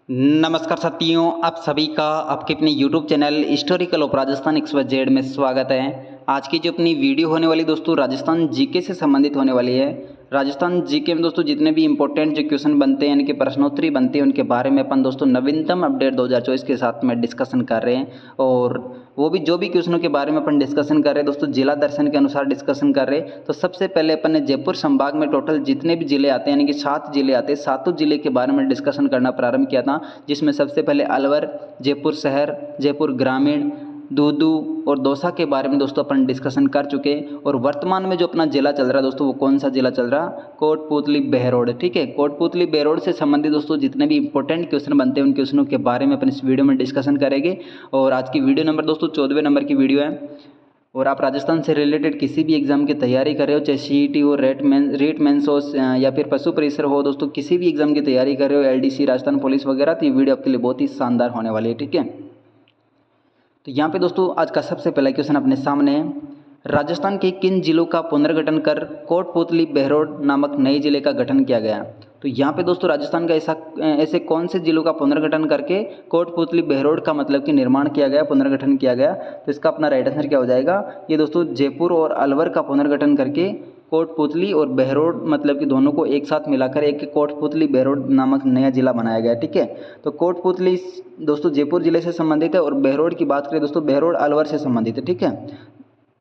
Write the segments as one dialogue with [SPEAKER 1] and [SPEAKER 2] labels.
[SPEAKER 1] नमस्कार साथियों, आप सभी का आपके अपने YouTube channel historical of Rajasthan XYZ में स्वागत है। आज की जो अपनी वीडियो होने वाली दोस्तों राजस्थान जीके से संबंधित होने वाली है। राजस्थान जीके में दोस्तों जितने भी इंपॉर्टेंट जो क्वेश्चन बनते हैं यानी कि प्रश्नोत्तरी बनती है उनके बारे में अपन दोस्तों नवीनतम अपडेट 2024 के साथ में डिस्कशन कर रहे हैं। और वो भी जो भी क्वेश्चनों के बारे में अपन डिस्कशन कर रहे हैं दोस्तों जिला दर्शन के अनुसार डिस्कशन कर रहे हैं। तो सबसे पहले अपन ने जयपुर संभाग में टोटल जितने भी जिले आते हैं यानी कि 7 जिले आते हैं, सातों जिले के बारे में डिस्कशन करना प्रारंभ किया था, जिसमें सबसे पहले अलवर, जयपुर शहर, जयपुर ग्रामीण, दूदू और दौसा के बारे में दोस्तों अपन डिस्कशन कर चुके हैं। और वर्तमान में जो अपना जिला चल रहा है दोस्तों वो कौन सा जिला चल रहा है? कोटपुतली बहरोड। ठीक है, कोटपुतली बहरोड से संबंधित दोस्तों जितने भी इंपॉर्टेंट क्वेश्चन बनते हैं उन क्वेश्चनों के बारे में अपन इस वीडियो में डिस्कशन करेंगे। और आज की वीडियो नंबर दोस्तों 14वें नंबर की वीडियो है। और आप राजस्थान से रिलेटेड किसी भी एग्जाम की तैयारी कर रहे हो, चाहे सीईटी हो, रेट मेंस हो या फिर पशु परिसर हो दोस्तों, किसी भी एग्जाम की तैयारी कर रहे हो, एलडीसी, राजस्थान पुलिस वगैरह, तो ये वीडियो आपके लिए बहुत ही शानदार होने वाली है। ठीक है, तो यहाँ पे दोस्तों आज का सबसे पहला क्वेश्चन अपने सामने है। राजस्थान के किन जिलों का पुनर्गठन कर कोटपुतली बहरोड नामक नए जिले का गठन किया गया? तो यहाँ पे दोस्तों राजस्थान का ऐसे कौन से जिलों का पुनर्गठन करके कोटपुतली बहरोड का मतलब कि निर्माण किया गया, पुनर्गठन किया गया? तो इसका अपना राइट आंसर क्या हो जाएगा? ये दोस्तों जयपुर और अलवर का पुनर्गठन करके कोटपुतली और बहरोड मतलब कि दोनों को एक साथ मिलाकर एक कोटपुतली बहरोड नामक नया जिला बनाया गया। ठीक है, तो कोटपुतली दोस्तों जयपुर जिले से संबंधित है और बहरोड की बात करें दोस्तों बहरोड अलवर से संबंधित है। ठीक है,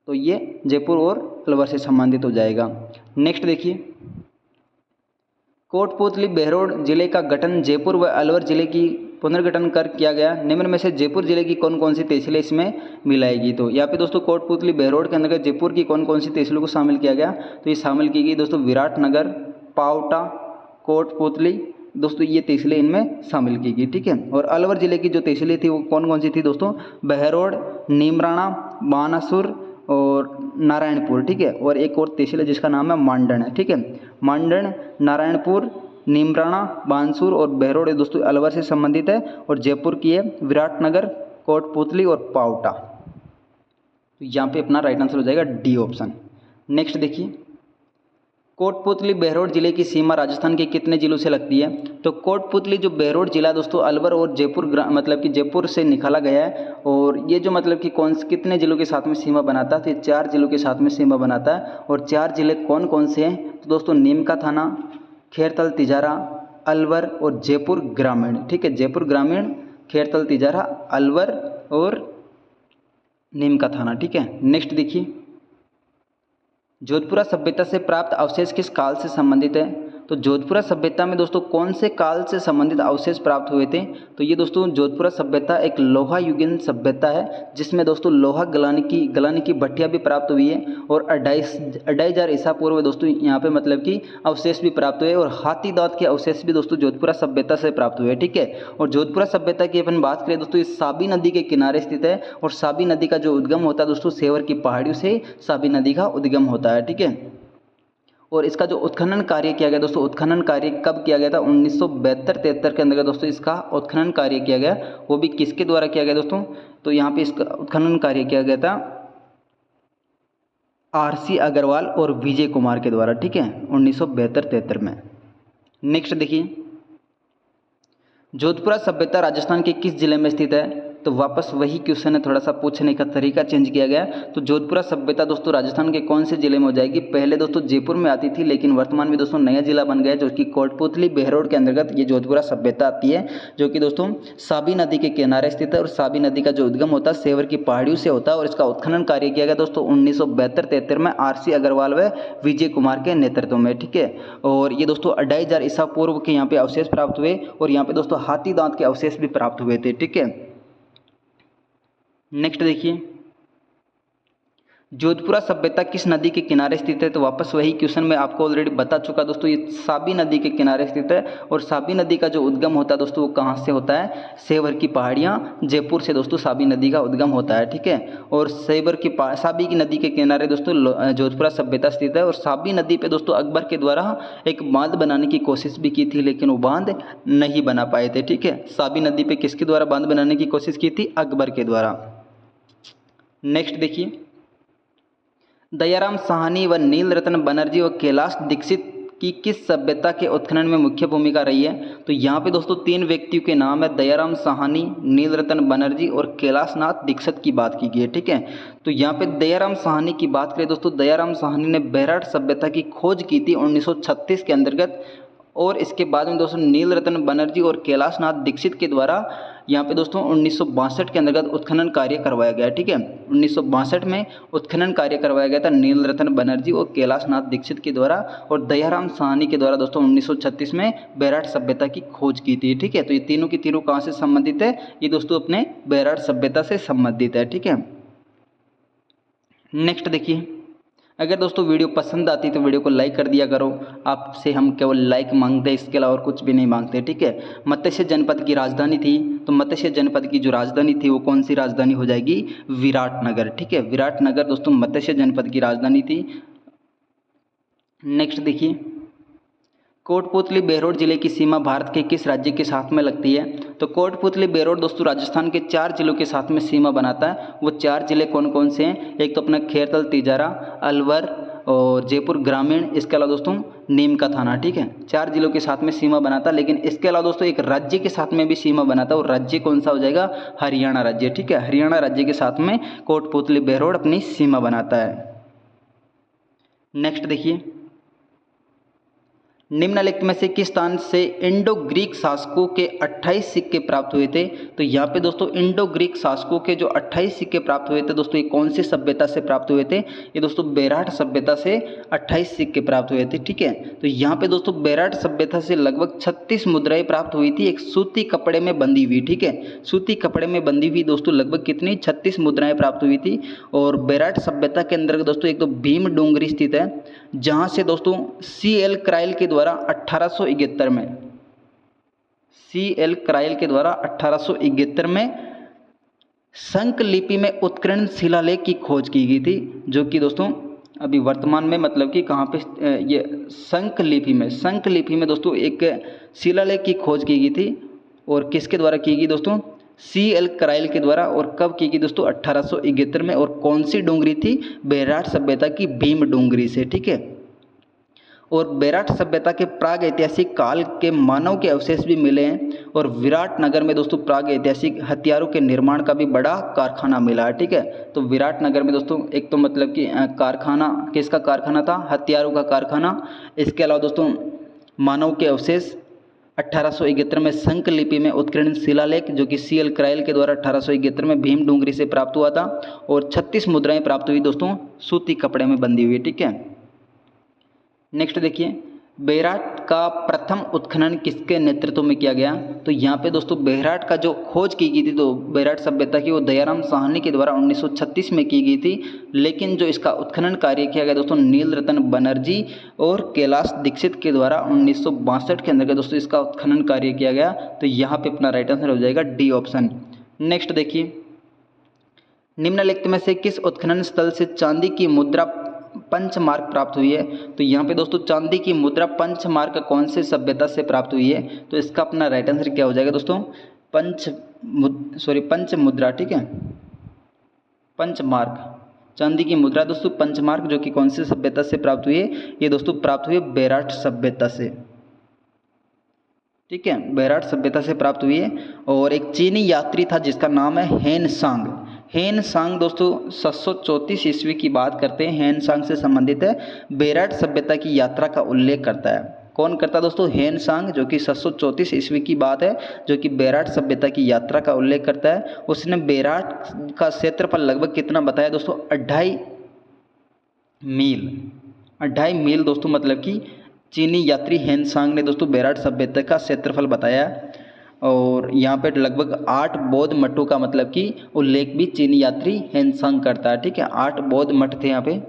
[SPEAKER 1] तो ये जयपुर और अलवर से संबंधित हो जाएगा। नेक्स्ट देखिए, कोटपुतली बहरोड जिले का गठन जयपुर व अलवर जिले की पुनर्गठन कर किया गया। निम्न में से जयपुर जिले की कौन कौन सी तहसीलें इसमें मिलाएगी? तो यहाँ पे दोस्तों कोटपुतली बहरोड के अंतर्गत जयपुर की कौन कौन सी तहसीलों को शामिल किया गया? तो ये शामिल की गई दोस्तों विराटनगर, पावटा, कोटपुतली दोस्तों, ये तहसीलें इनमें शामिल की गई। ठीक है, और अलवर जिले की जो तहसीलें थी वो कौन कौन सी थी दोस्तों? बहरोड, नीमराणा, बानासुर और नारायणपुर। ठीक है, और एक और तहसील है जिसका नाम है मांडन है। ठीक है, मांडन, नारायणपुर, नीमराणा, बानसूर और बहरोड दोस्तों अलवर से संबंधित है। और जयपुर की है विराटनगर, कोटपुतली और पावटा। तो यहाँ पे अपना राइट आंसर हो जाएगा डी ऑप्शन। नेक्स्ट देखिए, कोटपुतली बहरोड जिले की सीमा राजस्थान के कितने जिलों से लगती है? तो कोटपुतली जो बहरोड जिला दोस्तों अलवर और जयपुर मतलब कि जयपुर से निकाला गया है। और ये जो मतलब कि कितने जिलों के साथ में सीमा बनाता है? तो ये 4 जिलों के साथ में सीमा बनाता है। और 4 जिले कौन कौन से हैं? तो दोस्तों नीमका थाना, खेरतल तिजारा, अलवर और जयपुर ग्रामीण। ठीक है, जयपुर ग्रामीण, खेरतल तिजारा, अलवर और नीमका थाना। ठीक है, नेक्स्ट देखिए, जोधपुरा सभ्यता से प्राप्त अवशेष किस काल से संबंधित है? तो जोधपुरा सभ्यता में दोस्तों कौन से काल से संबंधित अवशेष प्राप्त हुए थे? तो ये दोस्तों जोधपुरा सभ्यता एक लोहा युगीन सभ्यता है जिसमें दोस्तों लोहा गलाने की भट्टियाँ भी प्राप्त हुई है। और 2500 ईसा पूर्व दोस्तों यहाँ पे मतलब कि अवशेष भी प्राप्त हुए और हाथी दांत के अवशेष भी दोस्तों जोधपुरा सभ्यता से प्राप्त हुए। ठीक है, और जोधपुरा सभ्यता की अपन बात करें दोस्तों, ये साबी नदी के किनारे स्थित है। और साबी नदी का जो उद्गम होता है दोस्तों सेवर की पहाड़ियों से साबी नदी का उद्गम होता है। ठीक है, और इसका जो उत्खनन कार्य किया गया दोस्तों, उत्खनन कार्य कब किया गया था? 1972-73 के अंदर दोस्तों इसका उत्खनन कार्य किया गया। वो भी किसके द्वारा किया गया दोस्तों? तो यहाँ पे इसका उत्खनन कार्य किया गया था आरसी अग्रवाल और विजय कुमार के द्वारा। ठीक है, 1972-73 में। नेक्स्ट देखिए, जोधपुरा सभ्यता राजस्थान के किस जिले में स्थित है? तो वापस वही क्वेश्चन है, थोड़ा सा पूछने का तरीका चेंज किया गया। तो जोधपुरा सभ्यता दोस्तों राजस्थान के कौन से जिले में हो जाएगी? पहले दोस्तों जयपुर में आती थी लेकिन वर्तमान में दोस्तों नया जिला बन गया जो कि कोटपुतली बहरोड के अंतर्गत ये जोधपुरा सभ्यता आती है, जो कि दोस्तों साबी नदी के किनारे स्थित है। और साबी नदी का जो उद्गम होता है सेवर की पहाड़ियों से होता है। और इसका उत्खनन कार्य किया गया दोस्तों 1972-73 में आरसी अग्रवाल व विजय कुमार के नेतृत्व में। ठीक है, और ये दोस्तों 2500 ईसा पूर्व के यहाँ पे अवशेष प्राप्त हुए और यहाँ पे दोस्तों हाथी दांत के अवशेष भी प्राप्त हुए थे। ठीक है, नेक्स्ट देखिए, जोधपुरा सभ्यता किस नदी के किनारे स्थित है? तो वापस वही क्वेश्चन मैं आपको ऑलरेडी बता चुका दोस्तों, ये साबी नदी के किनारे स्थित है। और साबी नदी का जो उद्गम होता है दोस्तों वो कहाँ से होता है? सेवर की पहाड़ियाँ, जयपुर से दोस्तों साबी नदी का उद्गम होता है। ठीक है, और साबी की नदी के किनारे दोस्तों जोधपुरा सभ्यता स्थित है। और साबी नदी पे दोस्तों अकबर के द्वारा एक बांध बनाने की कोशिश भी की थी लेकिन वो बांध नहीं बना पाए थे। ठीक है, साबी नदी पे किसके द्वारा बांध बनाने की कोशिश की थी? अकबर के द्वारा। नेक्स्ट देखिए, दयाराम साहनी व नील रत्न बनर्जी व कैलाश दीक्षित कि किस सभ्यता के उत्खनन में मुख्य भूमिका रही है। तो यहाँ पे दोस्तों 3 व्यक्तियों के नाम है, दयाराम साहनी, नीलरतन बनर्जी और कैलाशनाथ दीक्षित की बात की गई है। ठीक है, तो यहाँ पे दयाराम साहनी की बात करें दोस्तों, दयाराम साहनी ने बेहराट सभ्यता की खोज की थी 1936 के अंतर्गत, और इसके बाद में दोस्तों नीलरतन बनर्जी और कैलाशनाथ दीक्षित के द्वारा यहाँ पे दोस्तों 1962 के अंतर्गत उत्खनन कार्य करवाया गया। ठीक है, 1962 में उत्खनन कार्य करवाया गया था नीलरतन बनर्जी और कैलाशनाथ दीक्षित के द्वारा, और दयाराम साहनी के द्वारा दोस्तों 1936 में बेहराट सभ्यता की खोज की थी। ठीक है, तो ये तीनों की तीनों कहाँ से संबंधित है, ये दोस्तों अपने बेहराट सभ्यता से संबंधित है। ठीक है, नेक्स्ट देखिए, अगर दोस्तों वीडियो पसंद आती है तो वीडियो को लाइक कर दिया करो। आपसे हम केवल लाइक मांगते हैं, इसके अलावा और कुछ भी नहीं मांगते। ठीक है, मत्स्य जनपद की राजधानी थी, तो मत्स्य जनपद की जो राजधानी थी वो कौन सी राजधानी हो जाएगी, विराटनगर। ठीक है, विराटनगर दोस्तों मत्स्य जनपद की राजधानी थी। नेक्स्ट देखिए, कोटपुतली बेहरोड जिले की सीमा भारत के किस राज्य के साथ में लगती है। तो कोटपुतली बेहरोड दोस्तों राजस्थान के 4 जिलों के साथ में सीमा बनाता है। वो 4 जिले कौन कौन से हैं, एक तो अपना खेरतल, तिजारा, अलवर और जयपुर ग्रामीण, इसके अलावा दोस्तों नीम का थाना। ठीक है, 4 जिलों के साथ में सीमा बनाता है, लेकिन इसके अलावा दोस्तों एक राज्य के साथ में भी सीमा बनाता है, और राज्य कौन सा हो जाएगा, हरियाणा राज्य। ठीक है, हरियाणा राज्य के साथ में कोटपुतली बेहरोड अपनी सीमा बनाता है। नेक्स्ट देखिए, निम्नलिखित में से किस स्थान से इंडो ग्रीक शासकों के 28 सिक्के प्राप्त हुए थे। तो यहाँ पे दोस्तों इंडो ग्रीक शासकों के जो 28 सिक्के प्राप्त हुए थे दोस्तों, ये कौन सी सभ्यता से प्राप्त हुए थे, ये दोस्तों बेहराट सभ्यता से 28 सिक्के प्राप्त हुए थे। ठीक है, तो यहाँ पे दोस्तों बेहराट सभ्यता से लगभग 36 मुद्राएं प्राप्त हुई थी, एक सूती कपड़े में बंधी हुई। ठीक है, सूती कपड़े में बंधी हुई दोस्तों लगभग कितनी 36 मुद्राएं प्राप्त हुई थी। और बेहराट सभ्यता के अंदर दोस्तों एक तो भीम डोंगरी स्थित है, जहाँ से दोस्तों C.L. क्राइल के द्वारा 1871 में C.L. क्राइल के द्वारा 1871 में शंख लिपि में उत्कीर्ण शिलालेख की खोज की गई थी, जो कि दोस्तों अभी वर्तमान में मतलब कि कहाँ पे ये शंख लिपि में दोस्तों एक शिलालेख की खोज की गई थी, और किसके द्वारा की गई दोस्तों, C.L. क्राइल के द्वारा। और कब की गई दोस्तों, 1871 में। और कौन सी डोंगरी थी, बेहराट सभ्यता की भीम डोंगरी से। ठीक है, और बेहराट सभ्यता के प्राग ऐतिहासिक काल के मानव के अवशेष भी मिले हैं, और विराटनगर में दोस्तों प्राग ऐतिहासिक हथियारों के निर्माण का भी बड़ा कारखाना मिला है। ठीक है, तो विराटनगर में दोस्तों एक तो मतलब कि कारखाना, किसका कारखाना था, हथियारों का कारखाना। इसके अलावा दोस्तों मानव के अवशेष, 1871 में शंख लिपि में उत्कीर्ण शिलालेख जो कि C.L. क्राइल के द्वारा 1871 में भीम डोंगरी से प्राप्त हुआ था, और 36 मुद्राएं प्राप्त हुई दोस्तों सूती कपड़े में बंधी हुई। ठीक है, नेक्स्ट देखिए, बेहराट का प्रथम उत्खनन किसके नेतृत्व में किया गया। तो यहाँ पे दोस्तों बेहराट का जो खोज की गई थी, तो बेहराट सभ्यता की, वो दयाराम साहनी के द्वारा 1936 में की गई थी, लेकिन जो इसका उत्खनन कार्य किया गया दोस्तों नीलरतन बनर्जी और कैलाश दीक्षित के द्वारा 1962 के अंदर दोस्तों इसका उत्खनन कार्य किया गया। तो यहाँ पे अपना राइट आंसर हो जाएगा डी ऑप्शन। नेक्स्ट देखिए, निम्नलिखित में से किस उत्खनन स्थल से चांदी की मुद्रा पंचमार्क प्राप्त हुई है। तो यहाँ पे दोस्तों चांदी की मुद्रा पंचमार्क कौन से सभ्यता से प्राप्त हुई है। तो इसका अपना राइट आंसर क्या हो जाएगा दोस्तों, पंच मुद्रा। ठीक है, पंचमार्क, चांदी की मुद्रा दोस्तों पंचमार्क जो कि कौन सी सभ्यता से प्राप्त हुई है, ये दोस्तों प्राप्त हुई है बेहराट सभ्यता से। ठीक है, बेहराट सभ्यता से प्राप्त हुई है। और एक चीनी यात्री था जिसका नाम है हेन सांग दोस्तों 734 ईस्वी की बात करते हैं, हेन सांग से संबंधित है, बेहराट सभ्यता की यात्रा का उल्लेख करता है। कौन करता है दोस्तों, हेन सांग, जो कि 734 ईस्वी की बात है, जो कि बेहराट सभ्यता की यात्रा का उल्लेख करता है। उसने बेहराट का क्षेत्रफल लगभग कितना बताया दोस्तों, 2.5 मील दोस्तों, मतलब कि चीनी यात्री हेन सांग ने दोस्तों बेहराट सभ्यता का क्षेत्रफल बताया। और यहाँ पे लगभग 8 बौद्ध मठों का मतलब कि उल्लेख भी चीनी यात्री हेन सांग करता है। ठीक है, 8 बौद्ध मठ थे यहाँ पे।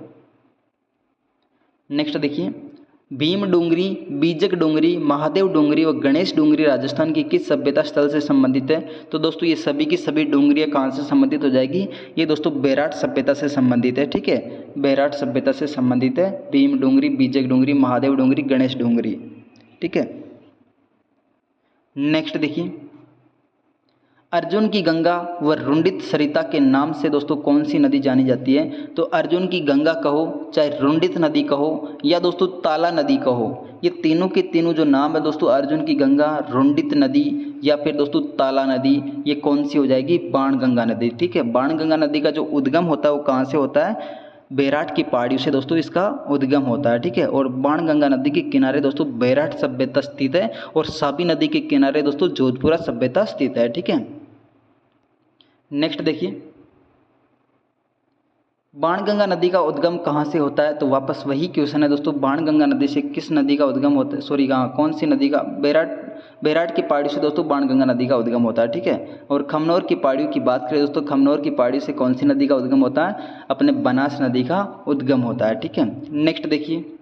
[SPEAKER 1] नेक्स्ट देखिए, भीम डोंगरी, बीजक डोंगरी, महादेव डोंगरी और गणेश डोंगरी राजस्थान की किस सभ्यता स्थल से संबंधित है। तो दोस्तों ये सभी की सभी डोंगरियाँ कहाँ से संबंधित हो जाएगी, ये दोस्तों बेहराट सभ्यता से संबंधित है। ठीक है, बेहराट सभ्यता से संबंधित है, भीम डोंगरी, बीजक डोंगरी, महादेव डोंगरी, गणेश डोंगरी। ठीक है, नेक्स्ट देखिए, अर्जुन की गंगा व रुंडित सरिता के नाम से दोस्तों कौन सी नदी जानी जाती है? तो अर्जुन की गंगा कहो, चाहे रुंडित नदी कहो, या दोस्तों ताला नदी कहो, ये तीनों के तीनों जो नाम है दोस्तों, अर्जुन की गंगा, रुंडित नदी या फिर दोस्तों ताला नदी, ये कौन सी हो जाएगी? बाणगंगा नदी। ठीक है, बाणगंगा नदी का जो उद्गम होता है वो कहाँ से होता है? बैराट की पहाड़ियों से दोस्तों इसका उद्गम होता है। ठीक है, और बाणगंगा नदी के किनारे दोस्तों बैराट सभ्यता स्थित है और साबी नदी के किनारे दोस्तों जोधपुरा सभ्यता स्थित है। ठीक है, नेक्स्ट देखिए, बाणगंगा नदी का उद्गम कहाँ से होता है? तो वापस वही क्वेश्चन है दोस्तों, बाणगंगा नदी से किस नदी का उद्गम होता है? सॉरी, कौन सी नदी का? बैराट की पहाड़ी से दोस्तों बाणगंगा नदी का उद्गम होता है। ठीक है, और खमनौर की पहाड़ियों की बात करें दोस्तों, खमनौर की पहाड़ी से कौन सी नदी का उद्गम होता है? अपने बनास नदी का उद्गम होता है। ठीक है, नेक्स्ट देखिए,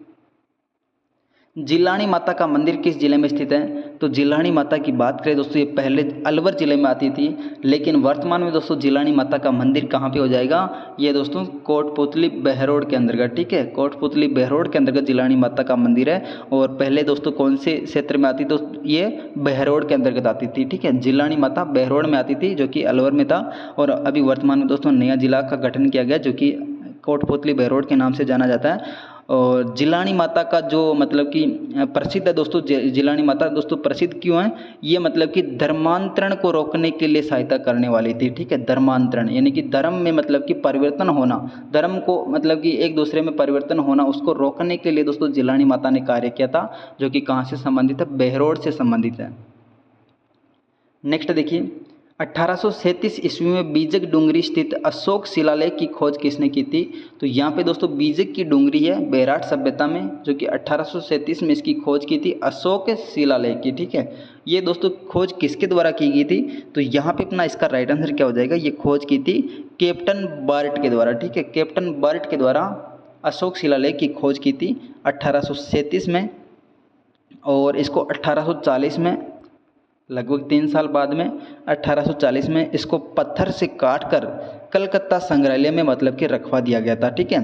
[SPEAKER 1] जिलानी माता का मंदिर किस जिले में स्थित है? तो जिलानी माता की बात करें दोस्तों, ये पहले अलवर जिले में आती थी, लेकिन वर्तमान में दोस्तों जिलानी माता का मंदिर कहाँ पे हो जाएगा? ये दोस्तों कोटपुतली बहरोड के अंतर्गत। ठीक है, कोटपुतली बहरोड के अंतर्गत जिलानी माता का मंदिर है, और पहले दोस्तों कौन से क्षेत्र में आती? तो ये बहरोड के अंतर्गत आती थी। ठीक है, जिलानी माता बहरोड में आती थी, जो कि अलवर में था, और अभी वर्तमान में दोस्तों नया जिला का गठन किया गया, जो कि कोटपुतली बहरोड के नाम से जाना जाता है। और जिलानी माता का जो मतलब कि प्रसिद्ध है दोस्तों, जिलानी माता दोस्तों प्रसिद्ध क्यों है? ये मतलब कि धर्मांतरण को रोकने के लिए सहायता करने वाली थी। ठीक है, धर्मांतरण यानी कि धर्म में मतलब कि परिवर्तन होना, धर्म को मतलब कि एक दूसरे में परिवर्तन होना, उसको रोकने के लिए दोस्तों जिलानी माता ने कार्य किया था, जो कि कहाँ से संबंधित है? बहरोड से संबंधित है। नेक्स्ट देखिए, 1837 ईस्वी में बीजक डूंगरी स्थित अशोक शिलालेख की खोज किसने की थी? तो यहाँ पे दोस्तों बीजक की डूंगरी है बैराट सभ्यता में, जो कि 1837 में इसकी खोज की थी अशोक शिलालेख की। ठीक है, ये दोस्तों खोज किसके द्वारा की गई थी? तो यहाँ पे अपना इसका राइट आंसर क्या हो जाएगा? ये खोज की थी कैप्टन बर्ट के द्वारा। ठीक है, कैप्टन बर्ट के द्वारा अशोक शिलालेख की खोज की थी 1837 में, और इसको 1840 में, लगभग 3 साल बाद में 1840 में इसको पत्थर से काट कर कलकत्ता संग्रहालय में मतलब कि रखवा दिया गया था। ठीक है,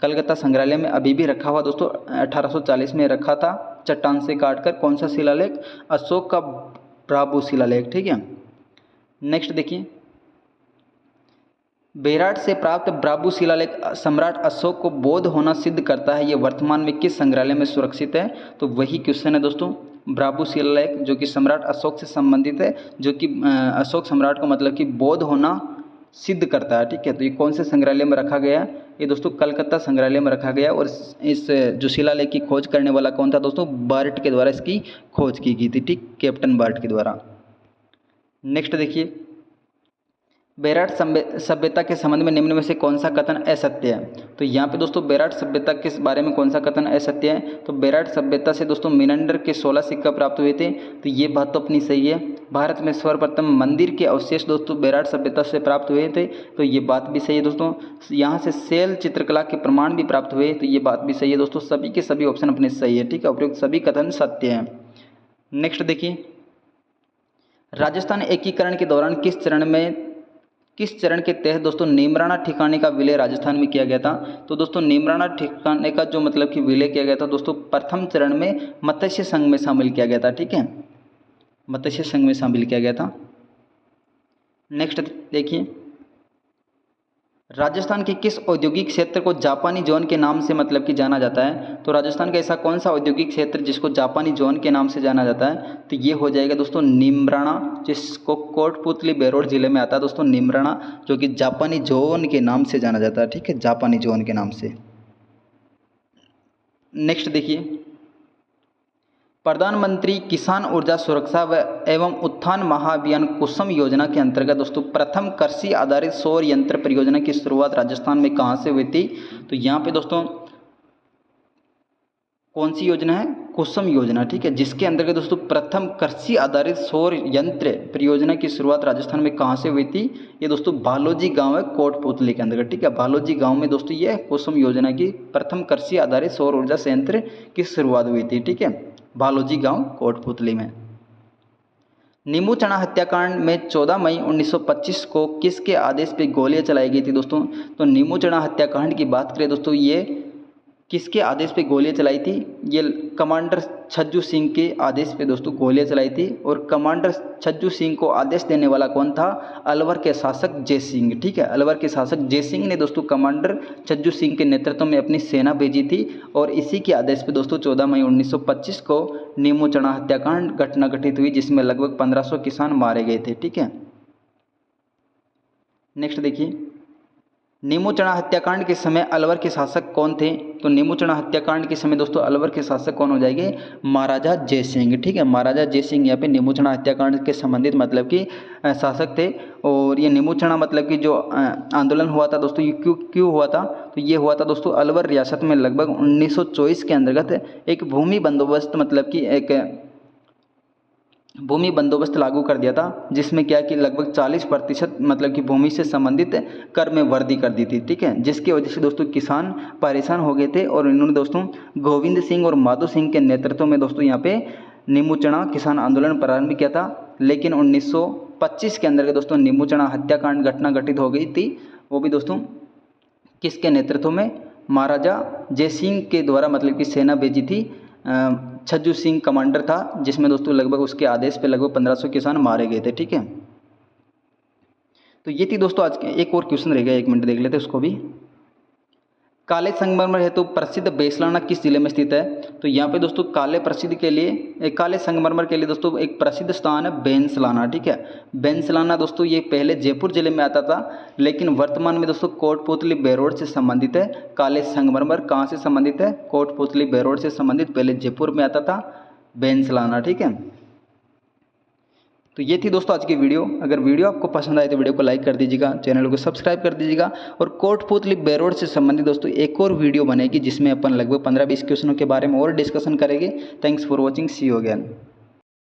[SPEAKER 1] कलकत्ता संग्रहालय में अभी भी रखा हुआ दोस्तों, 1840 में रखा था चट्टान से काट कर। कौन सा शिलालेख? अशोक का ब्राबू शिलालेख। ठीक है, नेक्स्ट देखिए, बैराट से प्राप्त ब्राबू शिलालेख सम्राट अशोक को बौद्ध होना सिद्ध करता है, ये वर्तमान में किस संग्रहालय में सुरक्षित है? तो वही क्वेश्चन है दोस्तों, ब्राबू शिलालेख जो कि सम्राट अशोक से संबंधित है, जो कि अशोक सम्राट को मतलब कि बौद्ध होना सिद्ध करता है। ठीक है, तो ये कौन से संग्रहालय में रखा गया? ये दोस्तों कलकत्ता संग्रहालय में रखा गया, और इस जो शिलालेख की खोज करने वाला कौन था दोस्तों? बर्ट के द्वारा इसकी खोज की गई थी। ठीक, कैप्टन बर्ट के द्वारा। नेक्स्ट देखिए, बैराट सभ्यता के संबंध में निम्न में से कौन सा कथन असत्य है? तो यहाँ पे दोस्तों बैराट सभ्यता के बारे में कौन सा कथन असत्य है? तो बैराट सभ्यता से दोस्तों मेनेंडर के 16 सिक्का प्राप्त हुए थे, तो ये बात तो अपनी सही है। भारत में सर्वप्रथम मंदिर के अवशेष दोस्तों बैराट सभ्यता से प्राप्त हुए थे, तो ये बात भी सही है दोस्तों। यहाँ से सेल चित्रकला के प्रमाण भी प्राप्त हुए, तो ये बात भी सही है दोस्तों। सभी के सभी ऑप्शन अपने सही है। ठीक है, उपयुक्त सभी कथन सत्य हैं। नेक्स्ट देखिए, राजस्थान एकीकरण के दौरान किस चरण के तहत दोस्तों नीमराणा ठिकाने का विलय राजस्थान में किया गया था? तो दोस्तों नीमराणा ठिकाने का जो मतलब कि विलय किया गया था दोस्तों, प्रथम चरण में मत्स्य संघ में शामिल किया गया था। ठीक है, मत्स्य संघ में शामिल किया गया था। नेक्स्ट देखिए, राजस्थान के किस औद्योगिक क्षेत्र को जापानी जोन के नाम से मतलब कि जाना जाता है? तो राजस्थान का ऐसा कौन सा औद्योगिक क्षेत्र जिसको जापानी जोन के नाम से जाना जाता है? तो ये हो जाएगा दोस्तों नीमराणा, जिसको कोटपुतली बहरोड जिले में आता है दोस्तों नीमराणा, जो कि जापानी जोन के नाम से जाना जाता है। ठीक है, जापानी जोन के नाम से। नेक्स्ट देखिए, प्रधानमंत्री किसान ऊर्जा सुरक्षा एवं उत्थान महाअभियान कुसुम योजना के अंतर्गत दोस्तों प्रथम कृषि आधारित सौर यंत्र परियोजना की शुरुआत राजस्थान में कहाँ से हुई थी? तो यहाँ पे दोस्तों कौन सी योजना है? कुसुम योजना। ठीक है, जिसके अंतर्गत दोस्तों प्रथम कृषि आधारित सौर यंत्र परियोजना की शुरुआत राजस्थान में कहाँ से हुई थी? ये दोस्तों बालोजी गांव है कोटपुतली के अंतर्गत। ठीक है, बालोजी गांव में दोस्तों ये कुसुम योजना की प्रथम कृषि आधारित सौर ऊर्जा संयंत्र की शुरुआत हुई थी। ठीक है, बालोजी गांव कोटपुतली में। नींबू चढ़ा हत्याकांड में 14 मई 1925 को किसके आदेश पे गोलियां चलाई गई थी दोस्तों? तो नींबू चढ़ा हत्याकांड की बात करें दोस्तों, ये किसके आदेश पे गोलियां चलाई थी? ये कमांडर छज्जू सिंह के आदेश पे दोस्तों गोलियां चलाई थी। और कमांडर छज्जू सिंह को आदेश देने वाला कौन था? अलवर के शासक जय सिंह। ठीक है, अलवर के शासक जय सिंह ने दोस्तों कमांडर छज्जू सिंह के नेतृत्व में अपनी सेना भेजी थी। और इसी के आदेश पे दोस्तों 14 मई 1925 को नीमू-चढ़ा हत्याकांड घटना घटित हुई, जिसमें लगभग 1500 किसान मारे गए थे। ठीक है, नेक्स्ट देखिए, नीमू-चढ़ा हत्याकांड के समय अलवर के शासक कौन थे? तो नीमू-चढ़ा हत्याकांड के समय दोस्तों अलवर के शासक कौन हो जाएंगे? महाराजा जय सिंह। ठीक है, महाराजा जय सिंह यहाँ पे नीमू-चढ़ा हत्याकांड के संबंधित मतलब कि शासक थे। और ये नीमू-चढ़ा मतलब कि जो आंदोलन हुआ था दोस्तों, ये क्यों हुआ था? तो ये हुआ था दोस्तों अलवर रियासत में लगभग 1924 के अंतर्गत एक भूमि बंदोबस्त मतलब कि एक भूमि बंदोबस्त लागू कर दिया था, जिसमें क्या कि लगभग 40% मतलब कि भूमि से संबंधित कर में वृद्धि कर दी थी। ठीक है, जिसकी वजह से दोस्तों किसान परेशान हो गए थे। और इन्होंने दोस्तों गोविंद सिंह और माधो सिंह के नेतृत्व में दोस्तों यहाँ पे नीमू-चढ़ा किसान आंदोलन प्रारंभ किया था। लेकिन 1925 के अंदर दोस्तों नीमू-चढ़ा हत्याकांड घटना घटित हो गई थी। वो भी दोस्तों किसके नेतृत्व में? महाराजा जय सिंह के द्वारा मतलब कि सेना भेजी थी। छज्जू सिंह कमांडर था, जिसमें दोस्तों लगभग उसके आदेश पे लगभग 1500 किसान मारे गए थे। ठीक है, तो ये थी दोस्तों आज के। एक और क्वेश्चन रह गया, 1 मिनट देख लेते हैं उसको भी। काले संगमरमर है तो प्रसिद्ध बेसलाना किस जिले में स्थित है? तो यहाँ पे दोस्तों काले संगमरमर के लिए दोस्तों एक प्रसिद्ध स्थान है बेंसलाना। ठीक है, बेंसलाना दोस्तों ये पहले जयपुर जिले में आता था, लेकिन वर्तमान में दोस्तों कोटपुतली बेरोड से संबंधित है। काले संगमरमर कहाँ से संबंधित है? कोटपुतली बेरोड से संबंधित, पहले जयपुर में आता था बेंसलाना। ठीक है, तो ये थी दोस्तों आज की वीडियो। अगर वीडियो आपको पसंद आए तो वीडियो को लाइक कर दीजिएगा, चैनल को सब्सक्राइब कर दीजिएगा। और कोटपुतली बेरोड से संबंधित दोस्तों एक और वीडियो बनेगी, जिसमें अपन लगभग 15-20 क्वेश्चनों के बारे में और डिस्कशन करेंगे। Thanks for watching, see you again.